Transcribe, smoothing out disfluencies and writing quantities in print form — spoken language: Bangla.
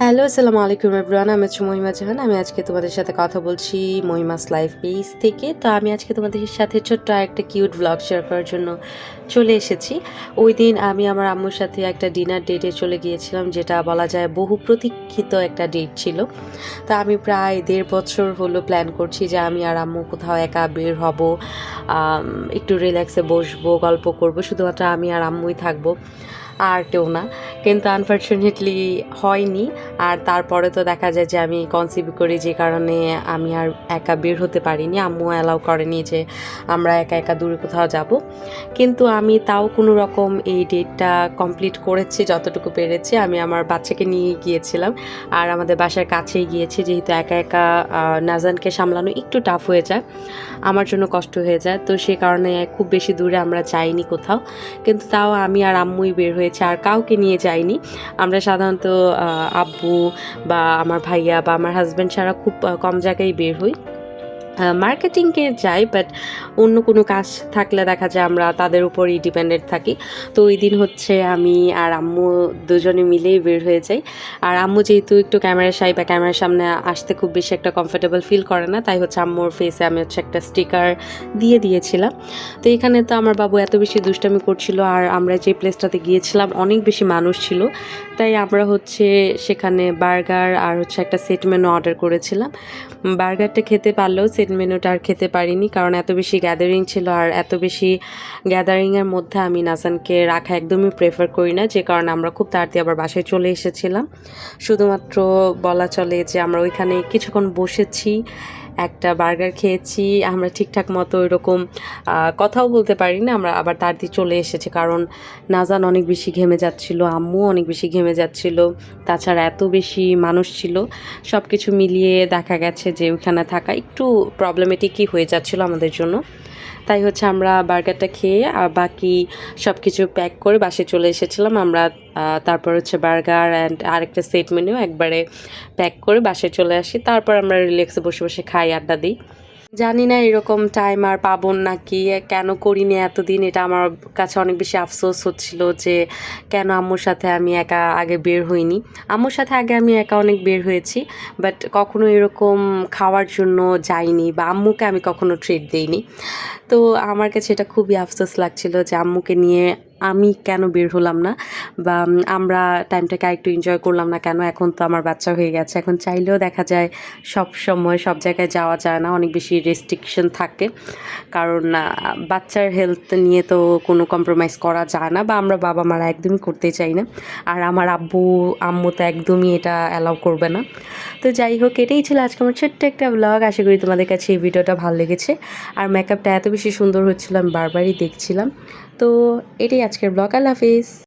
হ্যালো, আসসালামু আলাইকুম এভরিওয়ান। আমি হচ্ছি মহিমা জাহান। আমি আজকে তোমাদের সাথে কথা বলছি মহিমাস লাইফ পেজ থেকে। তো আমি আজকে তোমাদের সাথে ছোট্ট আরেকটা কিউট ভ্লগ শেয়ার করার জন্য চলে এসেছি। ওইদিন আমি আমার আম্মুর সাথে একটা ডিনার ডেটে চলে গিয়েছিলাম, যেটা বলা যায় বহু প্রতীক্ষিত একটা ডেট ছিল। তো আমি প্রায় ১.৫ বছর হলো প্ল্যান করছি যে আমি আর আম্মু কোথাও একা বের হব, একটু রিল্যাক্সে বসবো, গল্প করব, শুধুমাত্র আমি আর আম্মুই থাকবো, আর কেউ না। কিন্তু আনফর্চুনেটলি হয়নি। আর তারপরে তো দেখা যায় যে আমি কনসিভ করি, যে কারণে আমি আর একা বের হতে পারিনি। আম্মু অ্যালাউ করেনি যে আমরা একা একা দূরে কোথাও যাব। কিন্তু আমি তাও কোনো রকম এই ডেটটা কমপ্লিট করেছি যতটুকু পেরেছি। আমি আমার বাচ্চাকে নিয়ে গিয়েছিলাম, আর আমাদের বাসার কাছেই গিয়েছি, যেহেতু একা একা নাজানকে সামলানো একটু টাফ হয়ে যায়, আমার জন্য কষ্ট হয়ে যায়। তো সে কারণে খুব বেশি দূরে আমরা যাইনি কোথাও। কিন্তু তাও আমি আর আম্মুই বের হয়েছি, আর কাউকে নিয়ে যাইনি। আমরা সাধারণত আব্বু বা আমার ভাইয়া বা আমার হাজব্যান্ড ছাড়া খুব কম জায়গায় বের হই। মার্কেটিংয়ে যাই, বাট অন্য কোনো কাজ থাকলে দেখা যায় আমরা তাদের উপরই ডিপেন্ডেন্ট থাকি। তো ওই দিন হচ্ছে আমি আর আম্মু দুজনে মিলেই বের হয়ে যাই। আর আম্মু যেহেতু একটু ক্যামেরা শাই বা ক্যামেরার সামনে আসতে খুব বেশি একটা কমফোর্টেবল ফিল করে না, তাই হচ্ছে আম্মুর ফেসে আমি হচ্ছে একটা স্টিকার দিয়ে দিয়েছিলাম। তো এখানে তো আমার বাবু এত বেশি দুষ্টামি করছিল, আর আমরা যে প্লেসটাতে গিয়েছিলাম অনেক বেশি মানুষ ছিল, তাই আমরা হচ্ছে সেখানে বার্গার আর হচ্ছে একটা সেট মেনু অর্ডার করেছিলাম। বার্গারটা খেতে পারলেও সেট মেনুটা আর খেতে পারিনি, কারণ এত বেশি গ্যাদারিং ছিল। আর এত বেশি গ্যাদারিংয়ের মধ্যে আমি নাজানকে রাখা একদমই প্রেফার করি না, যে কারণে আমরা খুব তাড়াতাড়ি আবার বাসায় চলে এসেছিলাম। শুধুমাত্র বলা চলে যে আমরা ওইখানে কিছুক্ষণ বসেছি, একটা বার্গার খেয়েছি। আমরা ঠিকঠাক মতো ওইরকম কথাও বলতে পারি না, আমরা আবার তাড়াতাড়ি চলে এসেছি, কারণ নাজান অনেক বেশি ঘেমে যাচ্ছিল, আম্মু অনেক বেশি ঘেমে যাচ্ছিল, তাছাড়া এত বেশি মানুষ ছিল। সব কিছু মিলিয়ে দেখা গেছে যে ওইখানে থাকা একটু প্রবলেমেটিকই হয়ে যাচ্ছিল আমাদের জন্য। তাই হচ্ছে আমরা বার্গারটা খেয়ে আর বাকি সব কিছু প্যাক করে বাসায় চলে এসেছিলাম আমরা। তারপর হচ্ছে বার্গার অ্যান্ড আরেকটা সেট মেনু একবারে প্যাক করে বাসায় চলে আসি। তারপর আমরা রিল্যাক্সে বসে বসে খাই, আড্ডা দিই। জানি না এরকম টাইম আর পাবো নাকি, কেন করিনি এতদিন, এটা আমার কাছে অনেক বেশি আফসোস হচ্ছিল যে কেন আম্মুর সাথে আমি একা আগে বের হইনি। আম্মুর সাথে আগে আমি একা অনেক বের হয়েছি, বাট কখনো এরকম খাওয়ার জন্য যাইনি, বা আম্মুকে আমি কখনো ট্রিট দেইনি। তো আমার কাছে এটা খুবই আফসোস লাগছিল যে আম্মুকে নিয়ে আমি কেন বের হলাম না, বা আমরা টাইমটাকে আরেকটু এনজয় করলাম না কেন। এখন তো আমার বাচ্চা হয়ে গেছে, এখন চাইলেও দেখা যায় সব সময় সব জায়গায় যাওয়া যায় না, অনেক বেশি রেস্ট্রিকশন থাকে, কারণ বাচ্চার হেলথ নিয়ে তো কোনো কম্প্রোমাইজ করা যায় না, বা আমরা বাবা মারা একদমই করতে চাই না। আর আমার আব্বু আম্মু তো একদমই এটা অ্যালাউ করবে না। তো যাই হোক, এটাই ছিল আজকে আমার ছোট্ট একটা ব্লগ। আশা করি তোমাদের কাছে এই ভিডিওটা ভালো লেগেছে। আর মেকআপটা এত বেশি সুন্দর হচ্ছিল, আমি বারবারই দেখছিলাম। তো এটাই আজকের ব্লগ। আল্লাহ হাফিজ।